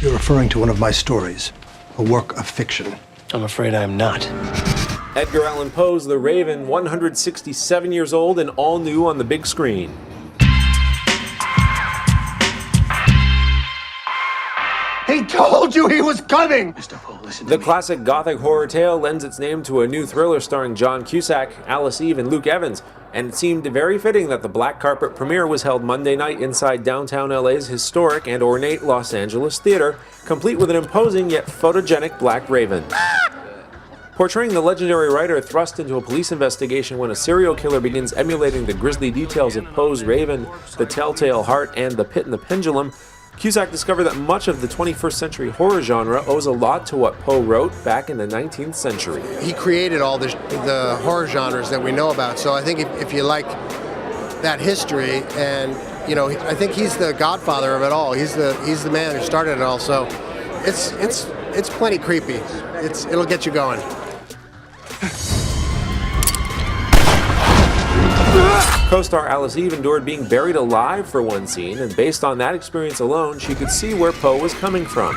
You're referring to one of my stories, a work of fiction. I'm afraid I'm not. Edgar Allan Poe's The Raven, 167 years old and all new on the big screen. He told you he was coming! Mr. Poe, listen to The me. classic gothic horror tale lends its name to a new thriller starring John Cusack, Alice Eve, and Luke Evans, and it seemed very fitting that the black carpet premiere was held Monday night inside downtown LA's historic and ornate Los Angeles theater, complete with an imposing yet photogenic black raven. Portraying the legendary writer thrust into a police investigation when a serial killer begins emulating the grisly details of Poe's Raven, The Telltale Heart, and The Pit and the Pendulum, Cusack discovered that much of the 21st century horror genre owes a lot to what Poe wrote back in the 19th century. He created all the horror genres that we know about, so I think if you like that history, and I think he's the godfather of it all. He's the man who started it all, so it's plenty creepy. It'll get you going. Co-star Alice Eve endured being buried alive for one scene, and based on that experience alone, she could see where Poe was coming from.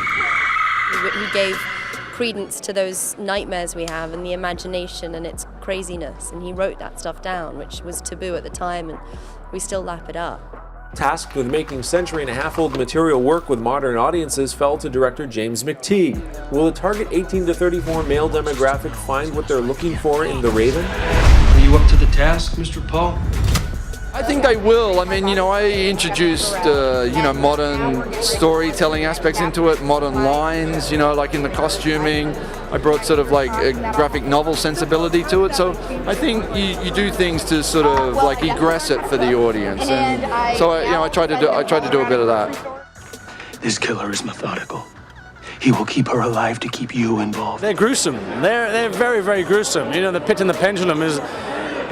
He gave credence to those nightmares we have and the imagination and its craziness, and he wrote that stuff down, which was taboo at the time, and we still lap it up. Tasked with making century-and-a-half-old material work with modern audiences fell to director James McTeague. Will the target 18 to 34 male demographic find what they're looking for in The Raven? Are you up to the task, Mr. Poe? I think they will. I mean, I introduced, modern storytelling aspects into it, modern lines, like in the costuming. I brought sort of like a graphic novel sensibility to it. So I think you do things to sort of like egress it for the audience. And so, I tried to do a bit of that. This killer is methodical. He will keep her alive to keep you involved. They're gruesome. They're very, very gruesome. The Pit and the Pendulum is,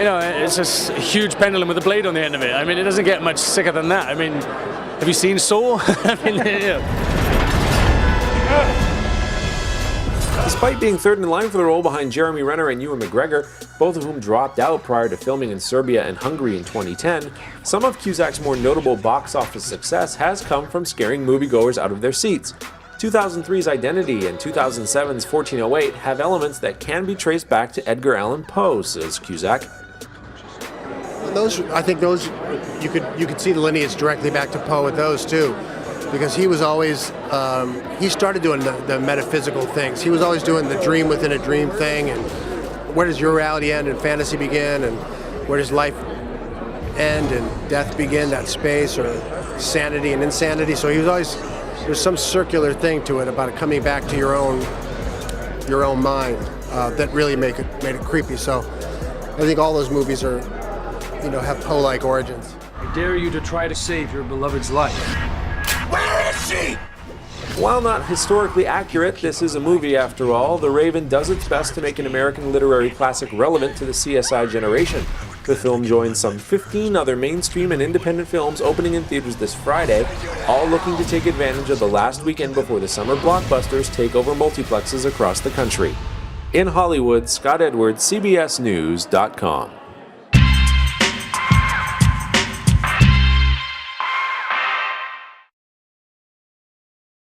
it's just a huge pendulum with a blade on the end of it. I mean, it doesn't get much sicker than that. I mean, have you seen Saw? Despite being third in line for the role behind Jeremy Renner and Ewan McGregor, both of whom dropped out prior to filming in Serbia and Hungary in 2010, some of Cusack's more notable box office success has come from scaring moviegoers out of their seats. 2003's Identity and 2007's 1408 have elements that can be traced back to Edgar Allan Poe, says Cusack. I think those you could see the lineage directly back to Poe with those too, because he was always he started doing the metaphysical things. He was always doing the dream within a dream thing, and where does your reality end and fantasy begin, and where does life end and death begin? That space, or sanity and insanity. So he was always, there's some circular thing to it about it coming back to your own mind that really made it creepy. So I think all those movies are, have Poe-like origins. I dare you to try to save your beloved's life. Where is she? While not historically accurate, this is a movie after all. The Raven does its best to make an American literary classic relevant to the CSI generation. The film joins some 15 other mainstream and independent films opening in theaters this Friday, all looking to take advantage of the last weekend before the summer blockbusters take over multiplexes across the country. In Hollywood, Scott Edwards, CBSNews.com.